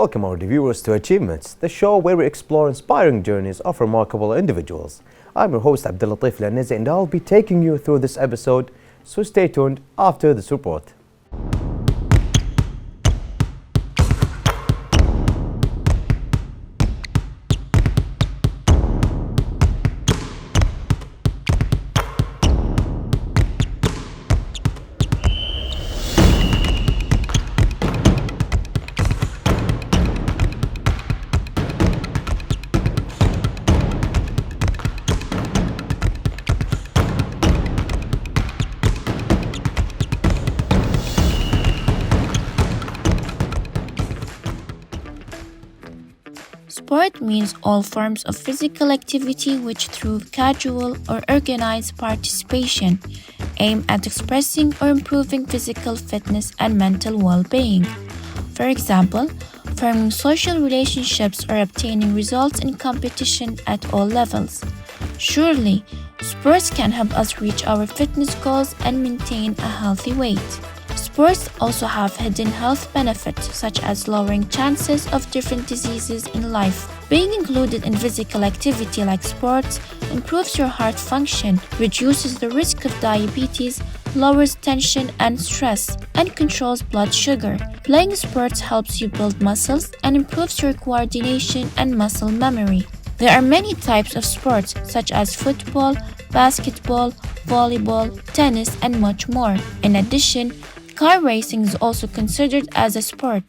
Welcome our viewers to Achievements, the show where we explore inspiring journeys of remarkable individuals. I'm your host Abdulatif Lanezi and I'll be taking you through this episode, so stay tuned after this report. Sport means all forms of physical activity which through casual or organized participation aim at expressing or improving physical fitness and mental well-being. For example, forming social relationships or obtaining results in competition at all levels. Surely, sports can help us reach our fitness goals and maintain a healthy weight. Sports also have hidden health benefits such as lowering chances of different diseases in life. Being included in physical activity like sports improves your heart function, reduces the risk of diabetes, lowers tension and stress, and controls blood sugar. Playing sports helps you build muscles and improves your coordination and muscle memory. There are many types of sports such as football, basketball, volleyball, tennis, and much more. In addition, car racing is also considered as a sport.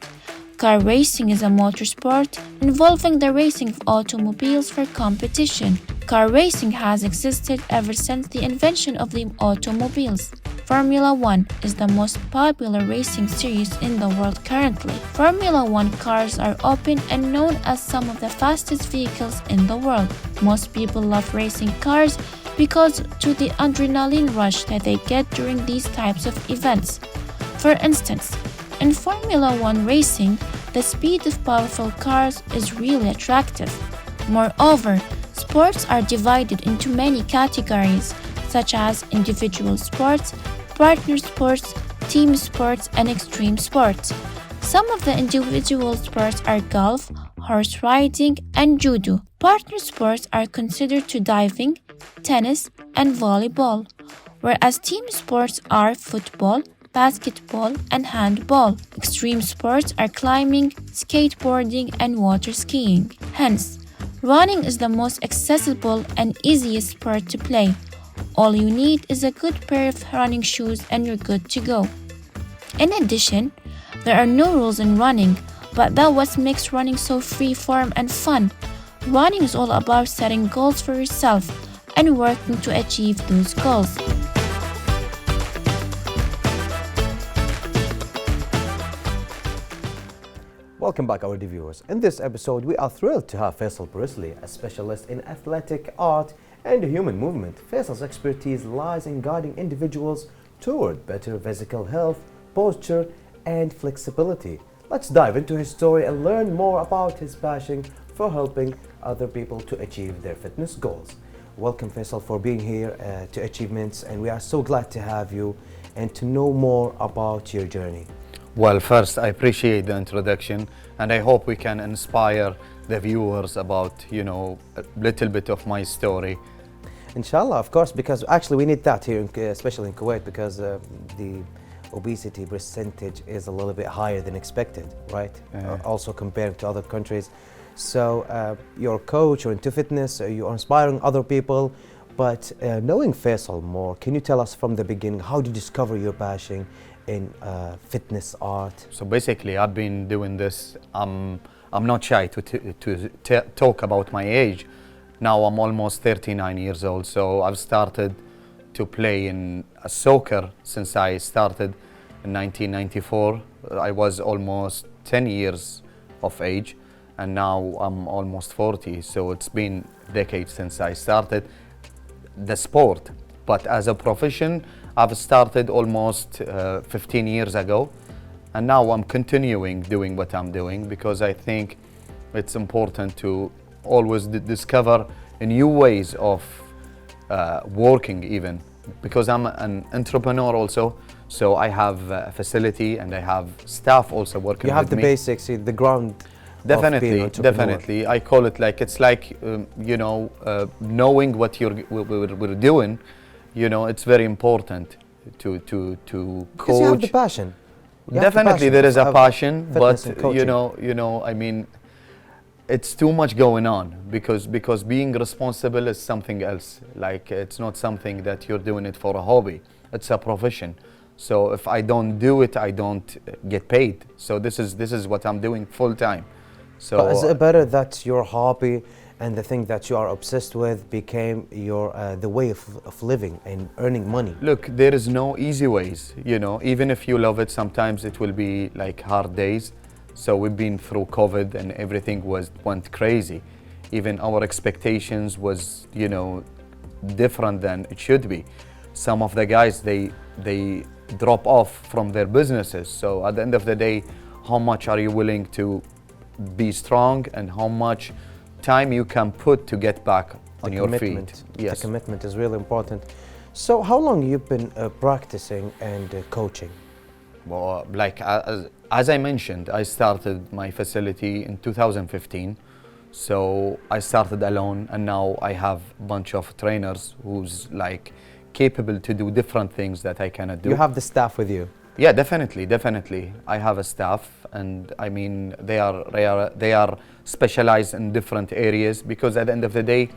Car racing is a motor sport involving the racing of automobiles for competition. Car racing has existed ever since the invention of the automobiles. Formula 1 is the most popular racing series in the world currently. Formula 1 cars are open and known as some of the fastest vehicles in the world. Most people love racing cars because to the adrenaline rush that they get during these types of events. For instance, in Formula 1 racing, the speed of powerful cars is really attractive. Moreover, sports are divided into many categories, such as individual sports, partner sports, team sports, and extreme sports. Some of the individual sports are golf, horse riding, and judo. Partner sports are considered to diving, tennis, and volleyball, whereas team sports are football, basketball, and handball. Extreme sports are climbing, skateboarding, and water skiing. Hence, running is the most accessible and easiest sport to play. All you need is a good pair of running shoes and you're good to go. In addition, there are no rules in running, but that's what makes running so free-form and fun. Running is all about setting goals for yourself and working to achieve those goals. Welcome back our viewers. In this episode, we are thrilled to have Faisal Brisli, a specialist in athletic art and human movement. Faisal's expertise lies in guiding individuals toward better physical health, posture, and flexibility. Let's dive into his story and learn more about his passion for helping other people to achieve their fitness goals. Welcome Faisal for being here to Achievements, and we are so glad to have you and to know more about your journey. Well, first, I appreciate the introduction, and I hope we can inspire the viewers about, a little bit of my story. Inshallah, of course, because actually we need that here, especially in Kuwait, because the obesity percentage is a little bit higher than expected, right? Also compared to other countries. So you're a coach, you're into fitness, you are inspiring other people, but knowing Faisal more, can you tell us from the beginning, how did you discover your passion in fitness art? So basically, I've been doing this. I'm not shy to talk about my age. Now I'm almost 39 years old, so I've started to play in soccer since I started in 1994. I was almost 10 years of age, and now I'm almost 40, so it's been decades since I started the sport. But as a profession, I've started almost 15 years ago, and now I'm continuing doing what I'm doing because I think it's important to always discover new ways of working even, because I'm an entrepreneur also, so I have a facility and I have staff also working with me. You have the basics, the ground Definitely, entrepreneur? definitely. I call it like it's like knowing what we're doing. It's very important to Because you have the coach. passion. You have the Definitely, passion there is a of passion, but fitness and coaching. I mean, it's too much going on because being responsible is something else. Like it's not something that you're doing it for a hobby. It's a profession. So if I don't do it, I don't get paid. So this is what I'm doing full time. So But is it better that your hobby and the thing that you are obsessed with became your the way of living and earning money? look, there is no easy ways. Even if you love it, sometimes it will be like hard days. So we've been through COVID and everything went crazy. Even our expectations was, different than it should be. Some of the guys they drop off from their businesses. So at the end of the day, how much are you willing to be strong and how much time you can put to get back on your feet? The commitment is really important. So how long you've been practicing and coaching? Well, like as I mentioned, I started my facility in 2015. So I started alone, and now I have a bunch of trainers who's like capable to do different things that I cannot do. You have the staff with you. Yeah, definitely. I have a staff, and I mean they are specialized in different areas because at the end of the day,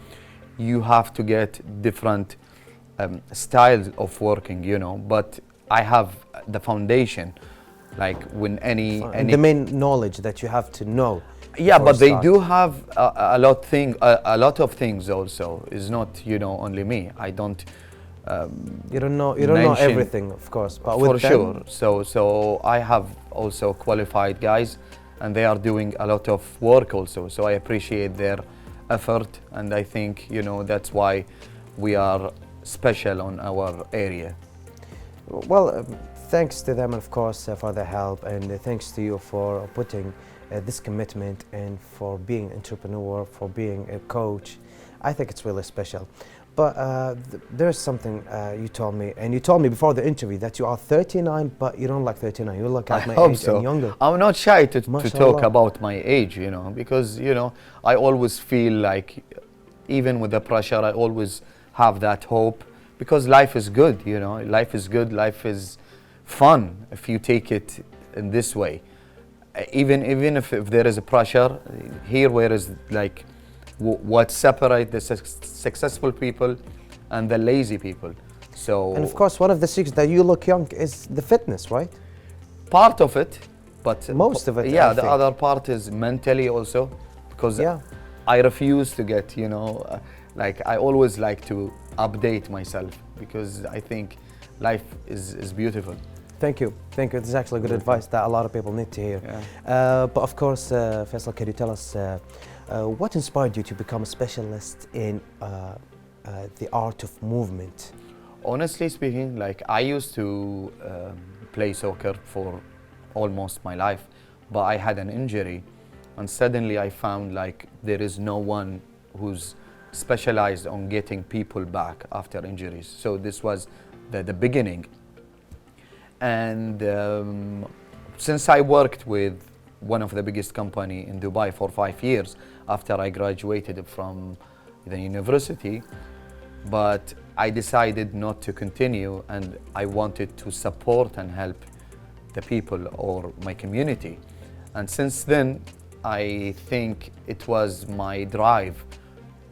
you have to get different styles of working, But I have the foundation, like when any The main knowledge that you have to know. yeah, before but they start. do have a lot of things also. It's not only me. I don't. You don't know mention- everything, of course, but For with them, sure. So I have also qualified guys, and they are doing a lot of work also. So I appreciate their effort, and I think that's why we are special on our area. Well, thanks to them, of course, for the help, and thanks to you for putting this commitment and for being an entrepreneur, for being a coach. I think it's really special. But there's something you told me, and you told me before the interview that you are 39, but you don't like 39. You look at my hope age so. and younger. I'm not shy to talk Mashallah. about my age, because I always feel like even with the pressure, I always have that hope because life is good, life is good, life is fun if you take it in this way. Even if there is a pressure, here where is like what separates the successful people and the lazy people. So And of course, one of the secrets that you look young is the fitness, right? part of it, but Most of it, yeah, I the think. other part is mentally also because Yeah. I refuse to get like I always like to update myself because I think life is beautiful. Thank you. This is actually good advice that a lot of people need to hear. Yeah. But of course, Faisal, can you tell us what inspired you to become a specialist in the art of movement? Honestly speaking, like I used to play soccer for almost my life, but I had an injury, and suddenly I found like there is no one who's specialized on getting people back after injuries. So this was the beginning. And since I worked with one of the biggest company in Dubai for 5 years after I graduated from the university, but I decided not to continue and I wanted to support and help the people or my community. And since then, I think it was my drive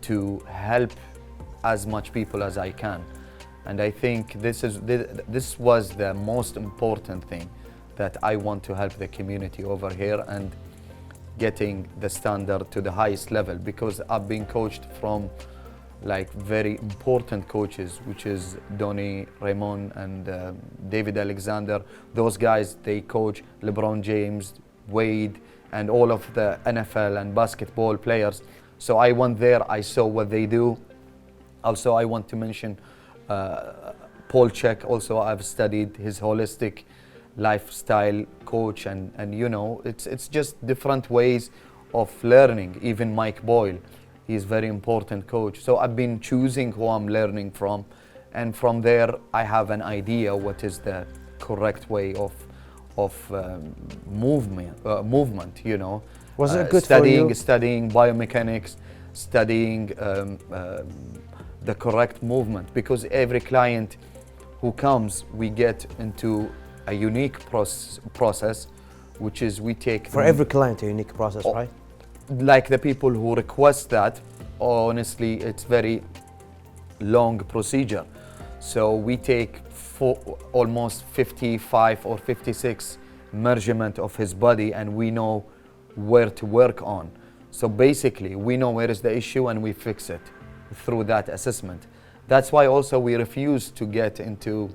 to help as much people as I can. And I think this was the most important thing, that I want to help the community over here and getting the standard to the highest level, because I've been coached from like very important coaches, which is Donny Raymond and David Alexander. Those guys, they coach LeBron James, Wade, and all of the NFL and basketball players. So I went there, I saw what they do. Also, I want to mention Paul Check. Also, I've studied his holistic lifestyle coach, and it's just different ways of learning. Even Mike Boyle, he's very important coach. So I've been choosing who I'm learning from, and from there I have an idea what is the correct way of movement, Was it good for you? Studying biomechanics, studying the correct movement, because every client who comes, we get into a unique process, which is we take For every client, a unique process, right? like the people who request that. Honestly, it's very long procedure. So we take almost 55 or 56 measurement of his body, and we know where to work on. So basically, we know where is the issue and we fix it through that assessment. That's why also we refuse to get into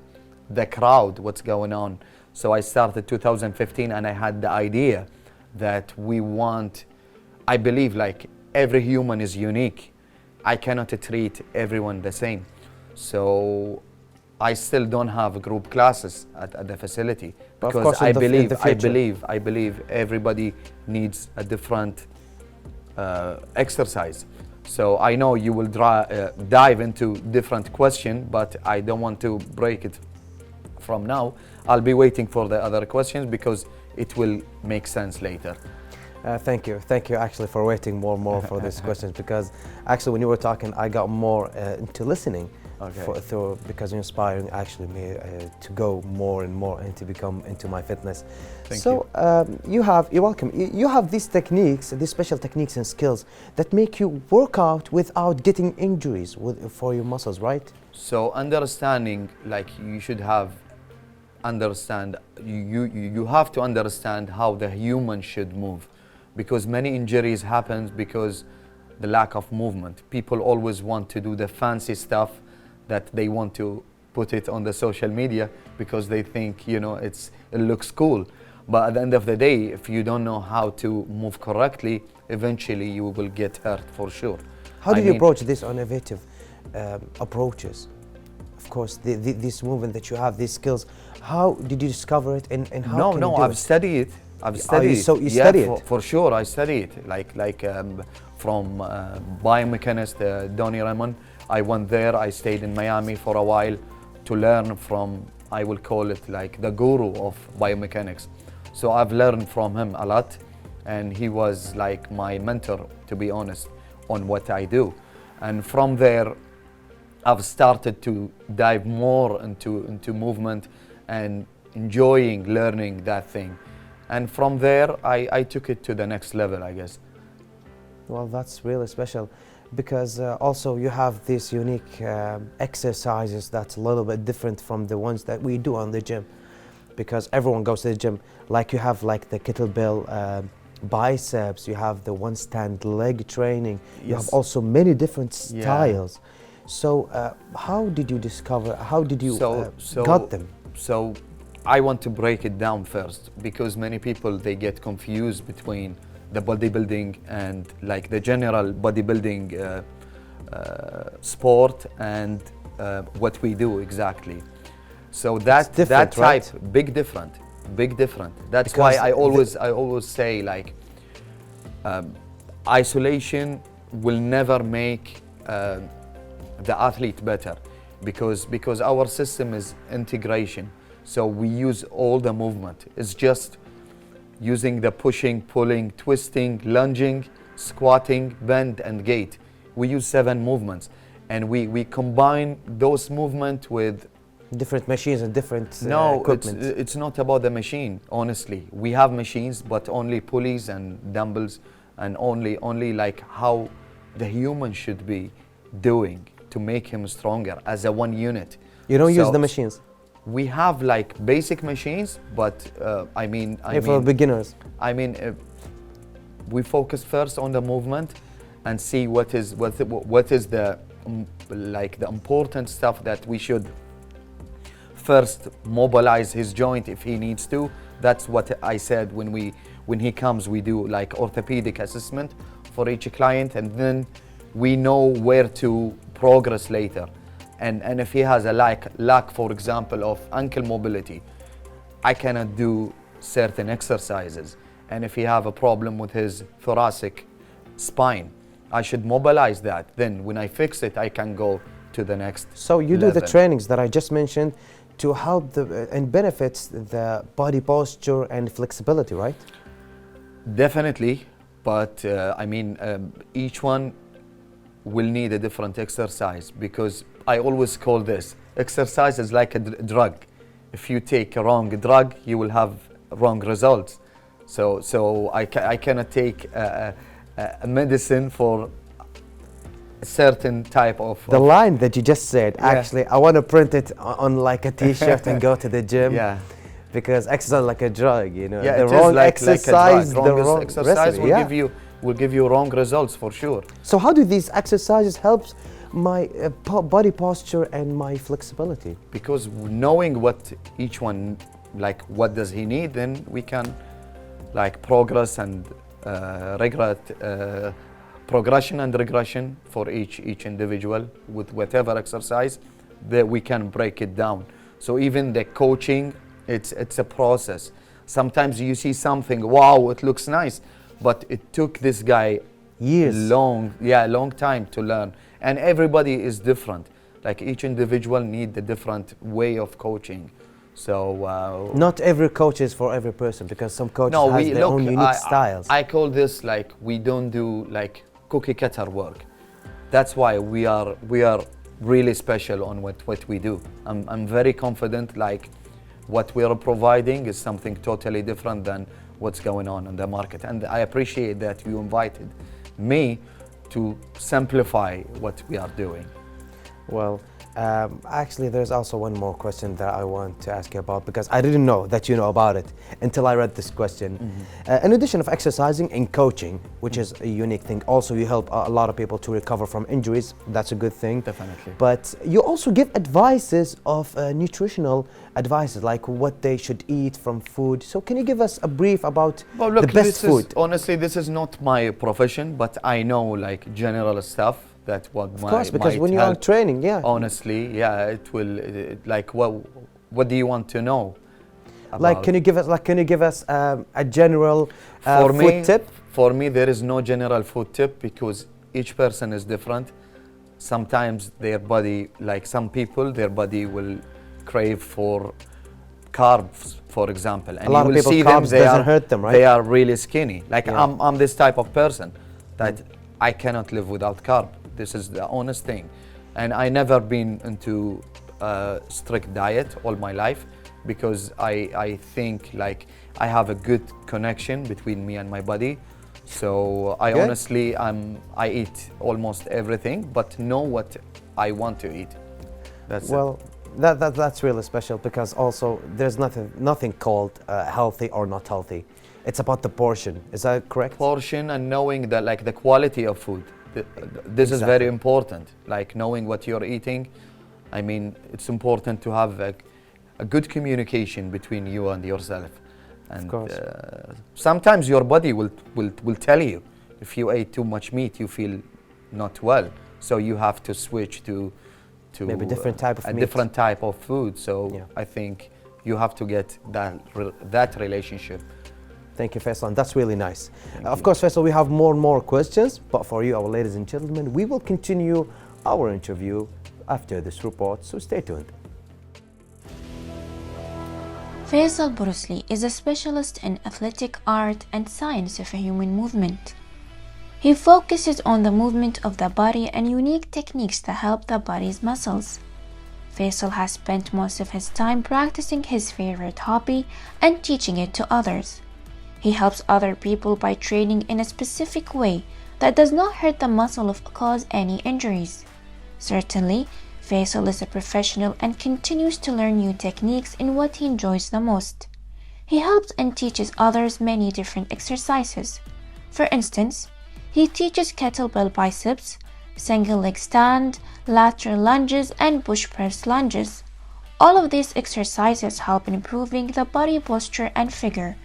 the crowd, what's going on. So I started 2015, and I had the idea that we want, I believe like every human is unique. I cannot treat everyone the same. So I still don't have group classes at the facility, But of because course, I believe everybody needs a different exercise. So I know you will dive into different question, but I don't want to break it from now. I'll be waiting for the other questions because it will make sense later. Thank you actually for waiting more for these questions, because actually when you were talking, I got more into listening. Okay. Because you're inspiring actually me to go more and more and to become into my fitness. Thank you. You're welcome. You have these techniques, these special techniques and skills that make you work out without getting injuries for your muscles, right? So understanding, like you should have you have to understand how the human should move, because many injuries happen because the lack of movement. People always want to do the fancy stuff that they want to put it on the social media because they think, you know, it looks cool. But at the end of the day, if you don't know how to move correctly, eventually you will get hurt for sure. How do you approach this innovative approaches? Of course, this movement that you have, these skills, how did you discover it, and how can you do I've it? studied it. I've studied it. So you study it? For sure, I study it. From biomechanist Donny Raymond. I went there, I stayed in Miami for a while to learn from, I will call it like the guru of biomechanics. So I've learned from him a lot, and he was like my mentor, to be honest, on what I do. And from there, I've started to dive more into movement and enjoying learning that thing. And from there, I took it to the next level, I guess. Well, that's really special, because also you have these unique exercises that's a little bit different from the ones that we do on the gym, because everyone goes to the gym. Like you have like the kettlebell biceps, you have the one stand leg training, you have also many different styles. So how did you discover, how did you got them? So I want to break it down first, because many people, they get confused between the bodybuilding and like the general bodybuilding sport and what we do exactly. So that type, right? big different. That's because why I always say like isolation will never make the athlete better, because our system is integration. So we use all the movement. It's just using the pushing, pulling, twisting, lunging, squatting, bend, and gait. We use 7 movements, and we combine those movements with different machines and different equipment. It's not about the machine, honestly. We have machines, but only pulleys and dumbbells, and only like how the human should be doing to make him stronger as a one unit. You don't use the machines? We have like basic machines, but I mean for beginners. I mean, we focus first on the movement and see what is the like the important stuff that we should first mobilize his joint if he needs to. That's what I said when he comes, we do like orthopedic assessment for each client, and then we know where to progress later. And if he has a lack, for example, of ankle mobility, I cannot do certain exercises. And if he have a problem with his thoracic spine, I should mobilize that. Then when I fix it, I can go to the next So you level. do the trainings that I just mentioned to help and benefits the body posture and flexibility, right? Definitely, but I mean, each one will need a different exercise, because I always call this exercise is like a drug. If you take a wrong drug, you will have wrong results. So I cannot take a medicine for a certain type of... The line that you just said, actually, I want to print it on like a t-shirt and go to the gym. Yeah. Because exercise is like a drug, you know. Yeah, the it wrong is like exercise, a drug. the wrong exercise recipe, will give you wrong results for sure. So how do these exercises help my body posture and my flexibility? Because knowing what each one, like what does he need, then we can like progress and progression and regression for each individual with whatever exercise, that we can break it down. So even the coaching, it's a process. Sometimes you see something, wow, it looks nice, but it took this guy years, long time to learn. And everybody is different. Like each individual need a different way of coaching. So not every coach is for every person, because some coaches have their own unique styles. I call this like, we don't do like cookie cutter work. That's why we are really special on what we do. I'm very confident like what we are providing is something totally different than what's going on in the market. And I appreciate that you invited me to simplify what we are doing. Well, actually, there's also one more question that I want to ask you about, because I didn't know that you know about it until I read this question. In addition of exercising and coaching, which is a unique thing, also you help a lot of people to recover from injuries. That's a good thing. Definitely. But you also give advices of nutritional advices, like what they should eat from food. So can you give us a brief about the best food? Honestly, this is not my profession, but I know like general stuff. That what of course, because when you are training, honestly, it will like what do you want to know about? Like can you give us a general food tip? For me, there is no general food tip, because each person is different. Sometimes their body, like some people, their body will crave for carbs, for example, and a lot you of will people see carbs them, doesn't hurt them, right? They are really skinny. Like I'm this type of person that I cannot live without carb. This is the honest thing. And I never been into a strict diet all my life, because I think like I have a good connection between me and my body. So I honestly, I eat almost everything, but know what I want to eat. That's that's really special, because also there's nothing called healthy or not healthy. It's about the portion. Is that correct? Portion, and knowing that like the quality of food. This is very important, like knowing what you're eating. I mean, it's important to have a good communication between you and yourself. And sometimes your body will tell you if you ate too much meat, you feel not well. So you have to switch to maybe different type of meat. Different type of food. So I think you have to get that relationship. Thank you, Faisal. That's really nice. Of course, Faisal, we have more and more questions, but for you, our ladies and gentlemen, we will continue our interview after this report, so stay tuned. Faisal Brusli is a specialist in athletic art and science of human movement. He focuses on the movement of the body and unique techniques that help the body's muscles. Faisal has spent most of his time practicing his favorite hobby and teaching it to others. He helps other people by training in a specific way that does not hurt the muscle or cause any injuries. Certainly, Faisal is a professional and continues to learn new techniques in what he enjoys the most. He helps and teaches others many different exercises. For instance, he teaches kettlebell biceps, single leg stand, lateral lunges, and push press lunges. All of these exercises help in improving the body posture and figure.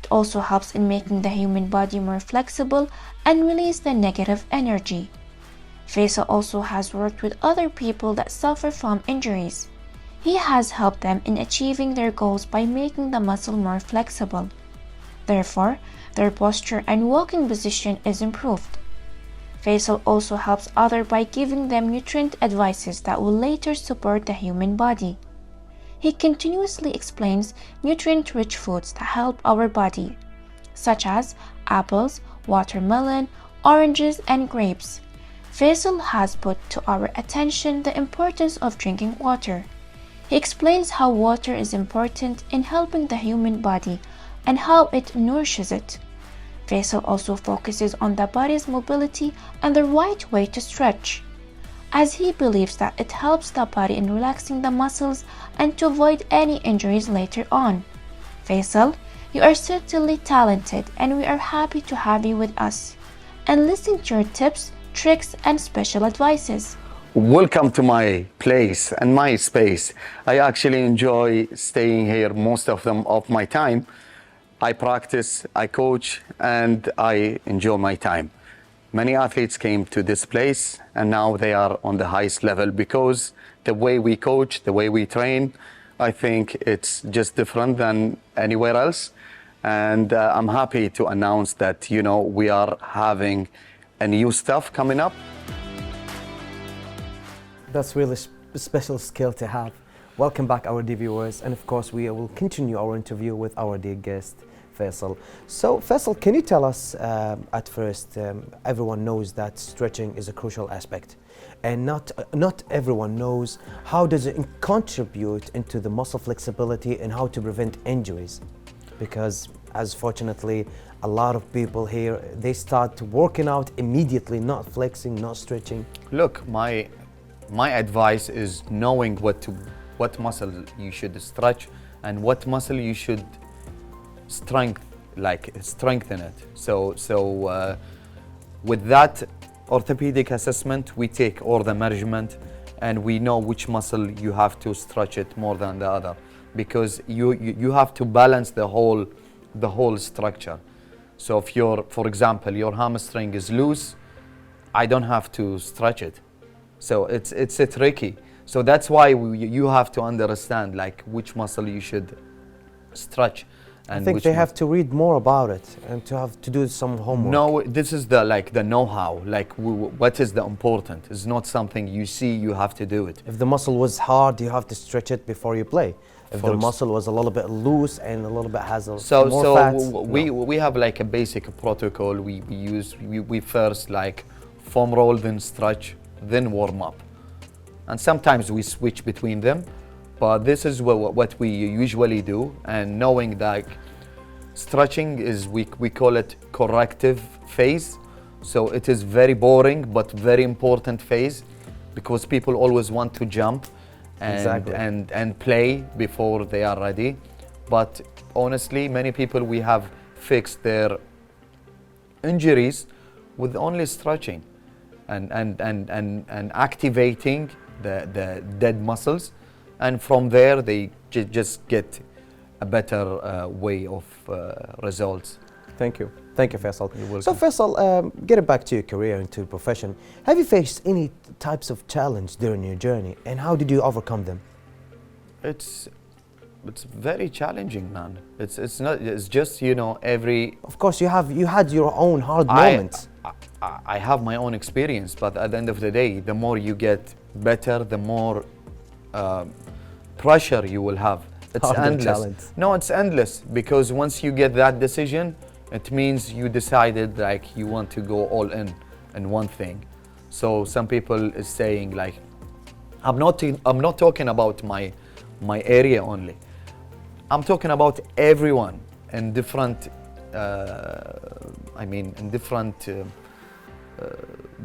It also helps in making the human body more flexible and release the negative energy. Faisal also has worked with other people that suffer from injuries. He has helped them in achieving their goals by making the muscle more flexible. Therefore, their posture and walking position is improved. Faisal also helps others by giving them nutrient advices that will later support the human body. He continuously explains nutrient-rich foods that help our body, such as apples, watermelon, oranges, and grapes. Faisal has put to our attention the importance of drinking water. He explains how water is important in helping the human body and how it nourishes it. Faisal also focuses on the body's mobility and the right way to stretch, as he believes that it helps the body in relaxing the muscles and to avoid any injuries later on. Faisal, you are certainly talented and we are happy to have you with us and listen to your tips, tricks, and special advices. Welcome to my place and my space. I actually enjoy staying here most of my time. I practice, I coach, and I enjoy my time. Many athletes came to this place and now they are on the highest level because the way we coach, the way we train, I think it's just different than anywhere else. And I'm happy to announce that, we are having a new stuff coming up. That's really a special skill to have. Welcome back, our dear viewers, and of course we will continue our interview with our dear guest, Faisal. So Faisal, can you tell us at first, everyone knows that stretching is a crucial aspect, and not everyone knows how does it contribute into the muscle flexibility and how to prevent injuries, because as fortunately a lot of people here, they start working out immediately, not flexing, not stretching. Look, my advice is knowing what muscle you should stretch and what muscle you should strengthen it. So with that orthopedic assessment, we take all the measurement and we know which muscle you have to stretch it more than the other, because you have to balance the whole structure. So if for example, your hamstring is loose, I don't have to stretch it. So it's tricky. So that's why you have to understand which muscle you should stretch. And I think they have to read more about it and to have to do some homework. No, this is the know-how. What is the important? It's not something you see. You have to do it. If the muscle was hard, you have to stretch it before you play. If the muscle was a little bit loose and a little bit has more fat. We have a basic protocol. We use first foam roll, then stretch, then warm up, and sometimes we switch between them. But this is what we usually do, and knowing that stretching is, we call it corrective phase. So it is very boring but very important phase, because people always want to jump and play before they are ready. But honestly, many people, we have fixed their injuries with only stretching and activating the dead muscles. And from there, they just get a better way of results. Thank you, Faisal. You're welcome. So Faisal, getting back to your career and to your profession, have you faced any types of challenge during your journey, and how did you overcome them? It's very challenging, man. It's just every. Of course, you had your own hard moments. I have my own experience, but at the end of the day, the more you get better, the more pressure you will have. It's endless. No, it's endless, because once you get that decision, it means you decided you want to go all in one thing. So some people is saying I'm not talking about my area only. I'm talking about everyone in different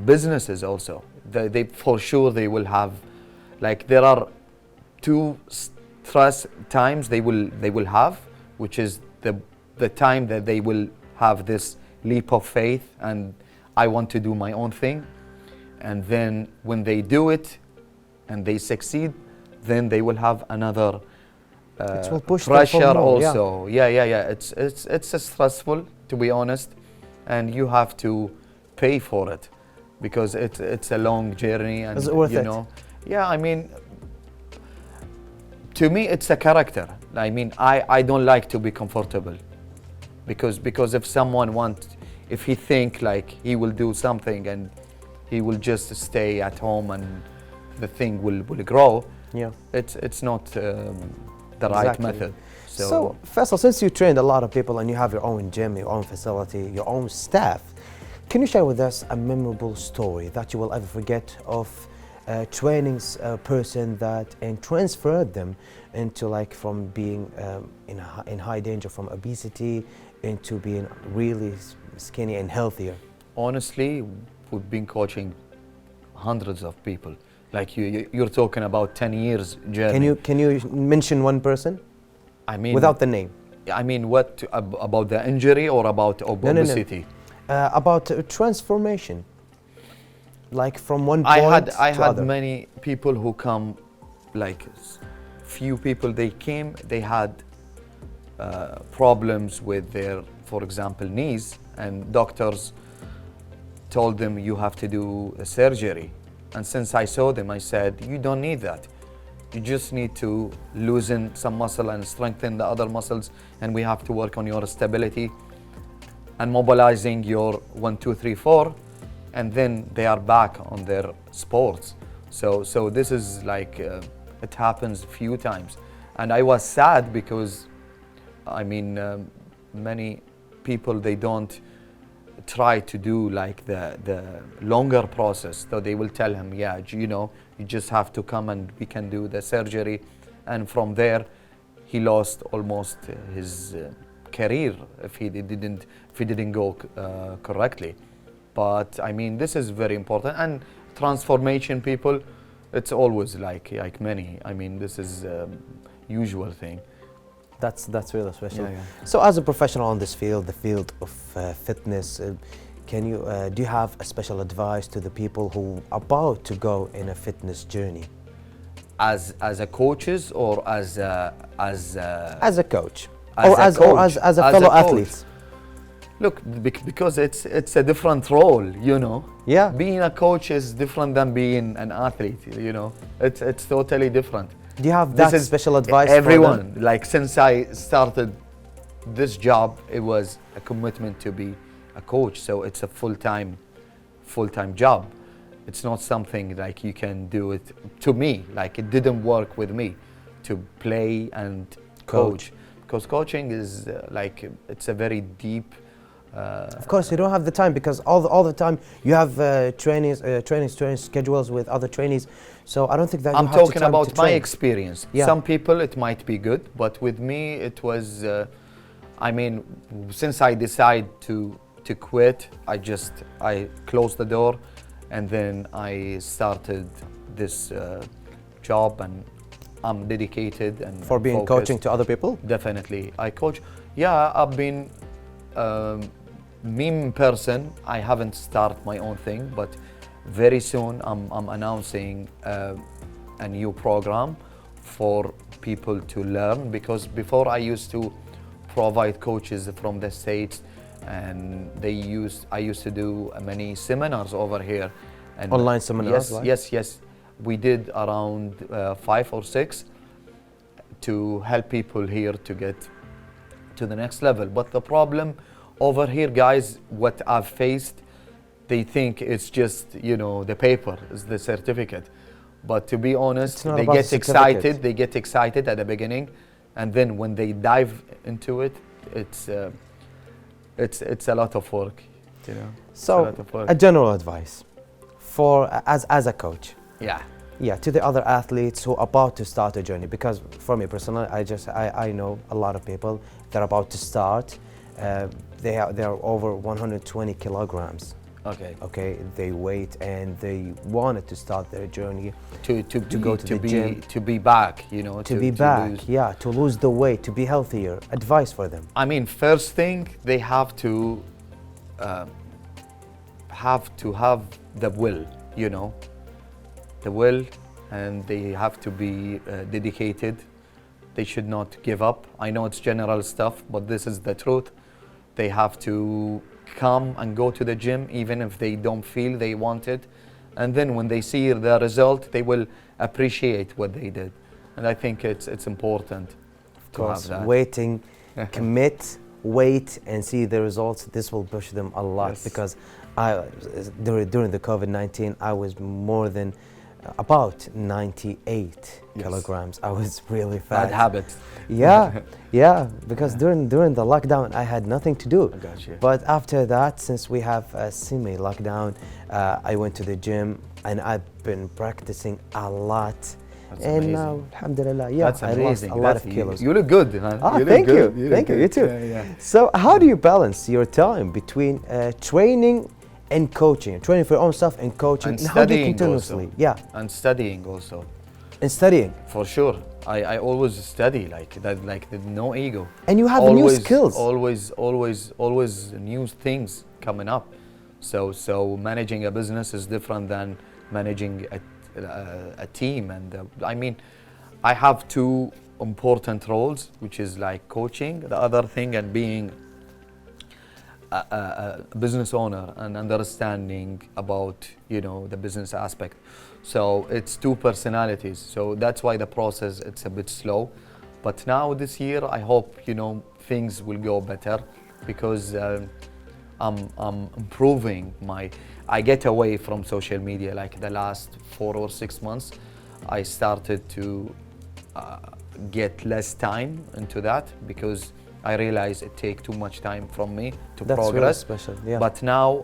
businesses also. They for sure they will have there are two stress times they will have, which is the time that they will have this leap of faith and I want to do my own thing, and then when they do it and they succeed, then they will have another it will push pressure also. Yeah. It's stressful, to be honest, and you have to pay for it because it's a long journey. And is it worth it? Yeah, to me it's a character. I don't like to be comfortable, because if he think he will do something and he will just stay at home and the thing will grow, it's not the right method. So Faisal, since you trained a lot of people and you have your own gym, your own facility, your own staff, Can you share with us a memorable story that you will ever forget of training a person that and transferred them into like from being in high danger from obesity into being really skinny and healthier? Honestly, we've been coaching hundreds of people. Like you're talking about 10 years journey. Can you mention one person? I mean, without the name. I mean, what about the injury or about obesity? About transformation, like from one point I to had other. many people who come, like few people they came, they had problems with their, for example, knees, and doctors told them you have to do a surgery. And since I saw them, I said, you don't need that. You just need to loosen some muscle and strengthen the other muscles, and we have to work on your stability and mobilizing your 1, 2, 3, 4, and then they are back on their sports. So this is like, it happens a few times. And I was sad because, I mean, many people, they don't try to do like the longer process. So they will tell him, yeah, you know, you just have to come and we can do the surgery. And from there, he lost almost his career if he didn't go correctly. But I mean, this is very important. And transformation people, it's always like many. I mean, this is usual thing. That's really special. Yeah. So, as a professional in this field, the field of fitness, can you do you have a special advice to the people who are about to go in a fitness journey? As a coaches or as a coach, As or a as coach. a As fellow a coach. athlete? Look, because it's a different role, you know. Yeah. Being a coach is different than being an athlete, you know. It's totally different. Do you have This that is special advice for everyone? them? Like since I started this job, it was a commitment to be a coach. So it's a full-time job. It's not something like you can do it. To me, like it didn't work with me to play and coach. Because coaching is like it's a very deep. Of course, you don't have the time because all the time you have training schedules with other trainees. So I don't think that I'm you have talking time about to my train. experience. Yeah. Some people it might be good, but with me it was. I mean, since I decided to quit, I closed the door, and then I started this job, and I'm dedicated and For being focused. coaching to other people? Definitely, I coach. Yeah, I've been. Me in person, I haven't started my own thing, but very soon I'm announcing a new program for people to learn, because before I used to provide coaches from the States, and I used to do many seminars over here. And Online seminars? Yes. We did around 5 or 6 to help people here to get to the next level. But the problem over here, guys, what I've faced, they think it's just, you know, the paper is the certificate. But to be honest, they get excited. They get excited at the beginning, and then when they dive into it, it's a lot of work, you know. So, a general advice for as a coach. Yeah, to the other athletes who are about to start a journey, because for me personally, I know a lot of people that are about to start. They are over 120 kilograms. Okay, they wait and they wanted to start their journey to go to the gym, to be back, you know, to be back, to lose the weight, to be healthier. Advice for them? I mean, first thing, they have to have the will, you know, the will, and they have to be dedicated. They should not give up. I know it's general stuff, but this is the truth. They have to come and go to the gym even if they don't feel they want it, and then when they see the result, they will appreciate what they did. And I think it's important to have that. Waiting, commit, wait and see the results. This will push them a lot. Yes. Because during the COVID-19, I was more than About 98 Yes. kilograms. I was really fat. Bad habit. Yeah, yeah, because during the lockdown I had nothing to do. I got you. But after that, since we have a semi-lockdown, I went to the gym and I've been practicing a lot. That's And amazing. now, alhamdulillah, yeah, That's I lost amazing. a lot of That's- kilos. You look good, man. Ah, you look thank good. you. look Thank you. You good. too. Yeah, yeah. So, how do you balance your time between training and coaching, training for your own stuff and coaching? And how do you studying continuously? also. Yeah, And studying also. and studying. For sure. I always study like that, like no ego. And you have new skills. Always new things coming up. So managing a business is different than managing a team. And I mean, I have two important roles, which is like coaching, the other thing, and being a business owner and understanding about the business aspect. So it's two personalities. So that's why the process it's a bit slow. But now this year I hope things will go better because I'm improving I get away from social media. Like the last 4 or 6 months, I started to get less time into that because I realize it takes too much time from me to That's really progress. special. Yeah. But now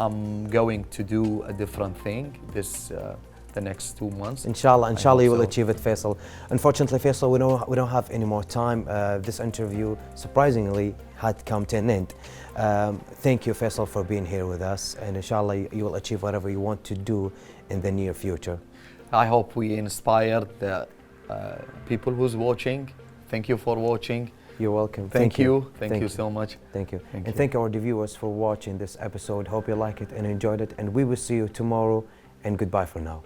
I'm going to do a different thing the next 2 months. Inshallah, hope you will so. achieve it, Faisal. Unfortunately, Faisal, we don't have any more time. This interview, surprisingly, had come to an end. Thank you, Faisal, for being here with us, and inshallah, you will achieve whatever you want to do in the near future. I hope we inspired the people who's watching. Thank you for watching. You're welcome. Thank you so much. Thank you. Thank And you. thank our viewers for watching this episode. Hope you like it and enjoyed it, and we will see you tomorrow, and goodbye for now.